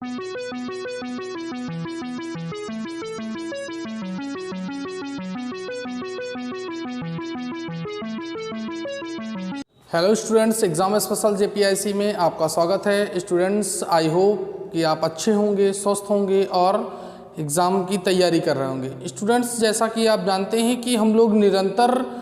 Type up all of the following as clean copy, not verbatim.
Hello students, exam special जेपीआईसी में आपका स्वागत है। स्टूडेंट्स, आई होप कि आप अच्छे होंगे, स्वस्थ होंगे और एग्ज़ाम की तैयारी कर रहे होंगे। स्टूडेंट्स, जैसा कि आप जानते हैं कि हम लोग निरंतर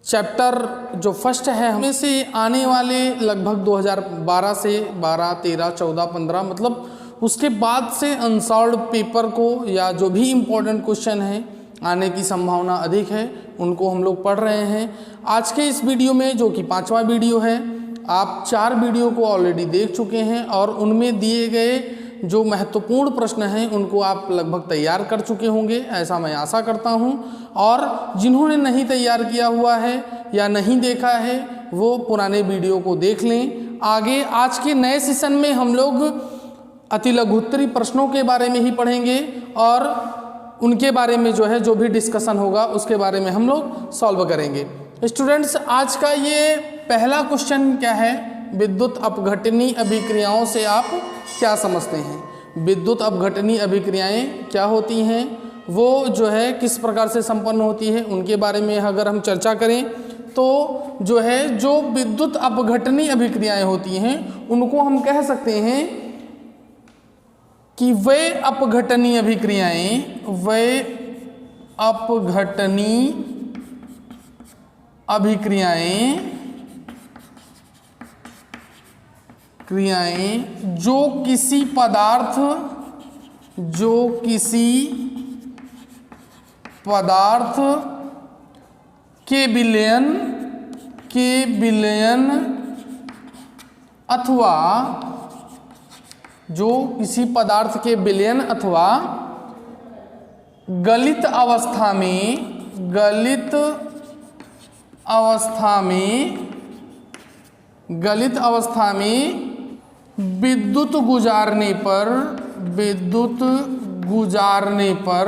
चैप्टर जो फर्स्ट है हमें से आने वाले लगभग 2012 से 12, 13, 14, 15 मतलब उसके बाद से अनसॉल्व्ड पेपर को या जो भी इम्पोर्टेंट क्वेश्चन हैं आने की संभावना अधिक है, उनको हम लोग पढ़ रहे हैं। आज के इस वीडियो में, जो कि 5वां वीडियो है, आप 4 वीडियो को ऑलरेडी देख चुके हैं और उनमें दिए गए जो महत्वपूर्ण प्रश्न हैं उनको आप लगभग तैयार कर चुके होंगे, ऐसा मैं आशा करता हूं। और जिन्होंने नहीं तैयार किया हुआ है या नहीं देखा है वो पुराने वीडियो को देख लें। आगे आज के नए सेशन में हम लोग अति लघुत्तरी प्रश्नों के बारे में ही पढ़ेंगे और उनके बारे में जो भी डिस्कशन होगा उसके बारे में हम लोग सॉल्व करेंगे। स्टूडेंट्स, आज का ये पहला क्वेश्चन क्या है? विद्युत अपघटनीय अभिक्रियाओं से आप क्या समझते हैं? विद्युत अपघटनीय अभिक्रियाएं क्या होती हैं, वो किस प्रकार से संपन्न होती है, उनके बारे में अगर हम चर्चा करें तो जो विद्युत अपघटनीय अभिक्रियाएं होती हैं उनको हम कह सकते हैं कि वे अपघटनीय अभिक्रियाएं जो किसी पदार्थ के विलयन अथवा जो किसी पदार्थ के विलयन अथवा गलित अवस्था में विद्युत गुजारने पर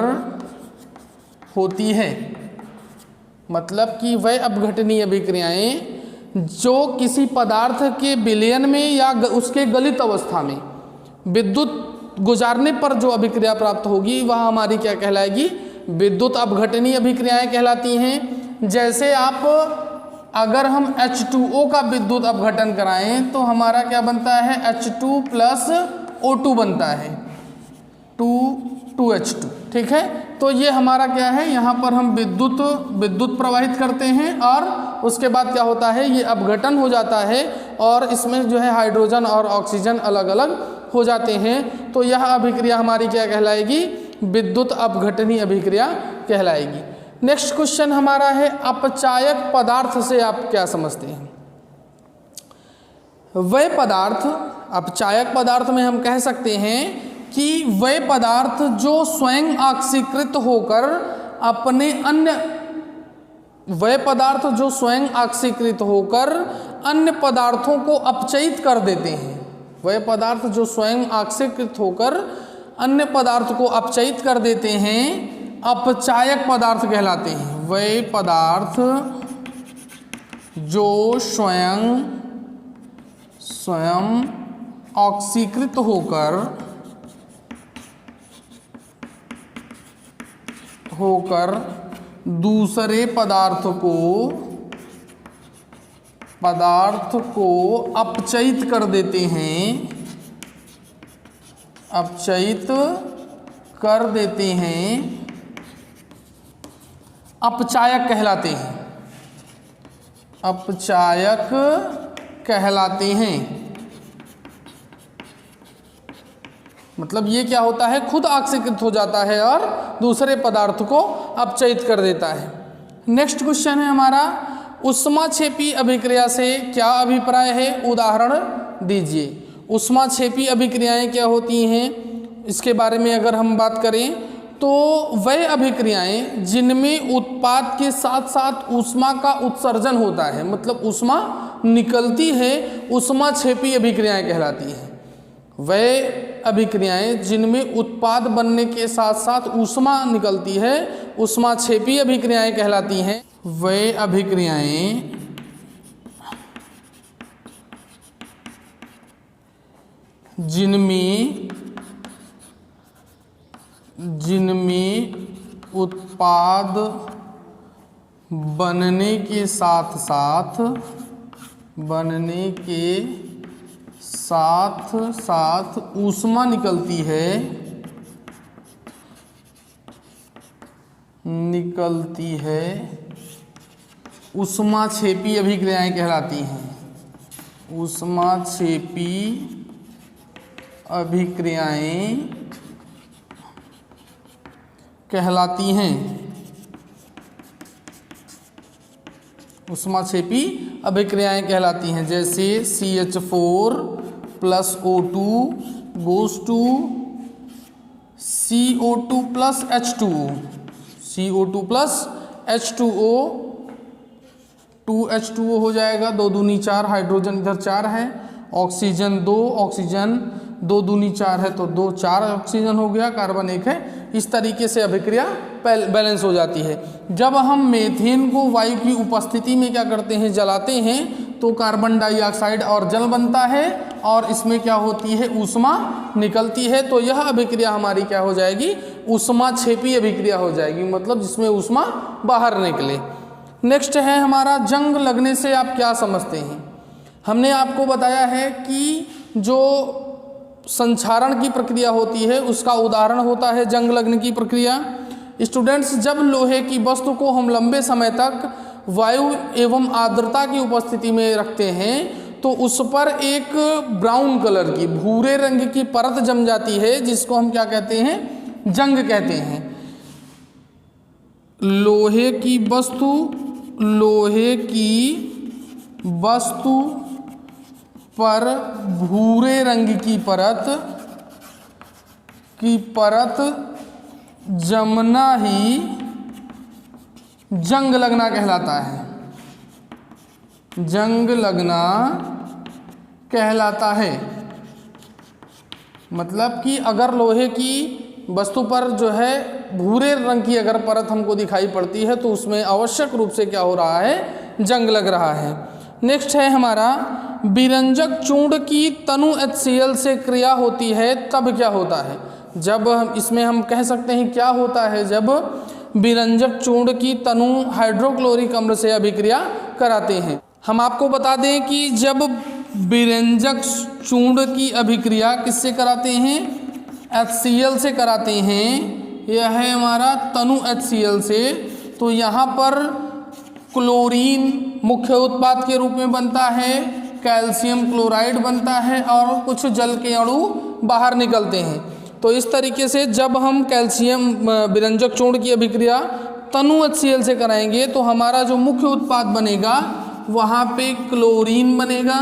होती है। मतलब कि वह अपघटनीय अभिक्रियाएं जो किसी पदार्थ के विलयन में या उसके गलित अवस्था में विद्युत गुजारने पर जो अभिक्रिया प्राप्त होगी वह हमारी क्या कहलाएगी? विद्युत अपघटनीय अभिक्रियाएं कहलाती हैं। जैसे आप अगर हम H2O का विद्युत अपघटन कराएं तो हमारा क्या बनता है? H2 प्लस O2 बनता है, 2H2। ठीक है, तो ये हमारा क्या है? यहाँ पर हम विद्युत प्रवाहित करते हैं और उसके बाद क्या होता है? ये अपघटन हो जाता है और इसमें हाइड्रोजन और ऑक्सीजन अलग अलग हो जाते हैं। तो यह अभिक्रिया हमारी क्या कहलाएगी? विद्युत अपघटनीय अभिक्रिया कहलाएगी। नेक्स्ट क्वेश्चन हमारा है, अपचायक पदार्थ से आप क्या समझते हैं? वह पदार्थ, अपचायक पदार्थ में हम कह सकते हैं कि वह पदार्थ जो स्वयं ऑक्सीकृत होकर अन्य पदार्थों को अपचयित कर देते हैं। वह पदार्थ जो स्वयं ऑक्सीकृत होकर अन्य पदार्थ को अपचयित कर देते हैं अपचायक पदार्थ कहलाते हैं। वह पदार्थ जो स्वयं ऑक्सीकृत होकर दूसरे पदार्थ को अपचयित कर देते हैं, अपचायक कहलाते हैं। मतलब ये क्या होता है? खुद ऑक्सीकृत हो जाता है और दूसरे पदार्थ को अपचयित कर देता है। नेक्स्ट क्वेश्चन है हमारा, ऊष्माक्षेपी अभिक्रिया से क्या अभिप्राय है? उदाहरण दीजिए। ऊष्माक्षेपी अभिक्रियाएं क्या होती हैं, इसके बारे में अगर हम बात करें तो वह अभिक्रियाएं जिनमें उत्पाद के साथ साथ ऊष्मा का उत्सर्जन होता है, मतलब ऊष्मा निकलती है, ऊष्माक्षेपी अभिक्रियाएं कहलाती हैं। वह अभिक्रियाएं जिनमें उत्पाद बनने के साथ साथ ऊष्मा निकलती है ऊष्माक्षेपी अभिक्रियाएं कहलाती हैं। वह अभिक्रियाएं जिनमें उत्पाद बनने के साथ साथ ऊष्मा निकलती है ऊष्माक्षेपी अभिक्रियाएं कहलाती हैं। ऊष्माक्षेपी अभिक्रियाएं कहलाती हैं। ऊष्माक्षेपी अभिक्रियाएं कहलाती हैं, जैसे CH4 + O2 goes to CO2 + H2O, CO2 + H2O, 2H2O हो जाएगा, 2 दूनी 4, हाइड्रोजन इधर 4 है, ऑक्सीजन 2, ऑक्सीजन 2 दूनी 4 है तो 2 4 ऑक्सीजन हो गया, कार्बन 1 है। इस तरीके से अभिक्रिया बैलेंस हो जाती है। जब हम मीथेन को वायु की उपस्थिति में क्या करते हैं, जलाते हैं, तो कार्बन डाइऑक्साइड और जल बनता है और इसमें क्या होती है, ऊष्मा निकलती है। तो यह अभिक्रिया हमारी क्या हो जाएगी, ऊष्माक्षेपी अभिक्रिया हो जाएगी, मतलब जिसमें ऊष्मा बाहर निकले। नेक्स्ट है हमारा जंग लगने से आप क्या समझते हैं। हमने आपको बताया है कि जो संक्षारण की प्रक्रिया होती है उसका उदाहरण होता है जंग लगने की प्रक्रिया। स्टूडेंट्स, जब लोहे की वस्तु को हम लंबे समय तक वायु एवं आर्द्रता की उपस्थिति में रखते हैं तो उस पर एक ब्राउन कलर की, भूरे रंग की परत जम जाती है, जिसको हम क्या कहते हैं, जंग कहते हैं। लोहे की वस्तु पर भूरे रंग की परत जमना ही जंग लगना कहलाता है। जंग लगना कहलाता है। मतलब कि अगर लोहे की वस्तु पर जो है भूरे रंग की अगर परत हमको दिखाई पड़ती है तो उसमें आवश्यक रूप से क्या हो रहा है, जंग लग रहा है। नेक्स्ट है हमारा विरंजक चूर्ण की तनु HCl से क्रिया होती है तब क्या होता है। जब इसमें हम कह सकते हैं क्या होता है, जब विरंजक चूर्ण की तनु हाइड्रोक्लोरिक अम्ल से अभिक्रिया कराते हैं। हम आपको बता दें कि जब विरंजक चूर्ण की अभिक्रिया किससे कराते हैं, HCl से कराते हैं। यह है हमारा तनु HCl से, तो यहाँ पर क्लोरीन मुख्य उत्पाद के रूप में बनता है, कैल्शियम क्लोराइड बनता है और कुछ जल के अणु बाहर निकलते हैं। तो इस तरीके से जब हम कैल्शियम विरंजक चूर्ण की अभिक्रिया तनु HCl से कराएंगे तो हमारा जो मुख्य उत्पाद बनेगा वहाँ पे क्लोरीन बनेगा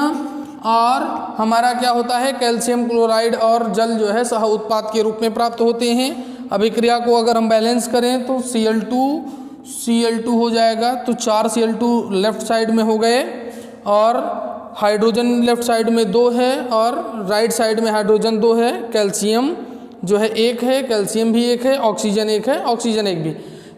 और हमारा क्या होता है, कैल्शियम क्लोराइड और जल जो है सह उत्पाद के रूप में प्राप्त होते हैं। अभिक्रिया को अगर हम बैलेंस करें तो Cl2 हो जाएगा, तो 4 Cl2 लेफ्ट साइड में हो गए और हाइड्रोजन लेफ्ट साइड में 2 है और राइट साइड में हाइड्रोजन 2 है, कैल्शियम जो है 1 है, कैल्शियम भी 1 है, ऑक्सीजन 1 है, ऑक्सीजन 1 भी।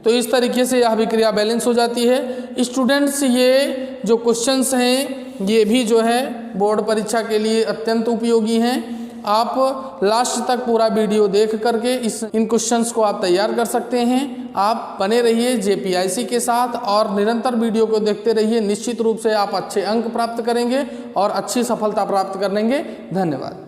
तो इस तरीके से यह अभिक्रिया बैलेंस हो जाती है। स्टूडेंट्स, ये जो क्वेश्चंस हैं ये भी जो है बोर्ड परीक्षा के लिए अत्यंत उपयोगी हैं। आप लास्ट तक पूरा वीडियो देख करके इन क्वेश्चंस को आप तैयार कर सकते हैं। आप बने रहिए JPIC के साथ और निरंतर वीडियो को देखते रहिए। निश्चित रूप से आप अच्छे अंक प्राप्त करेंगे और अच्छी सफलता प्राप्त करेंगे। धन्यवाद।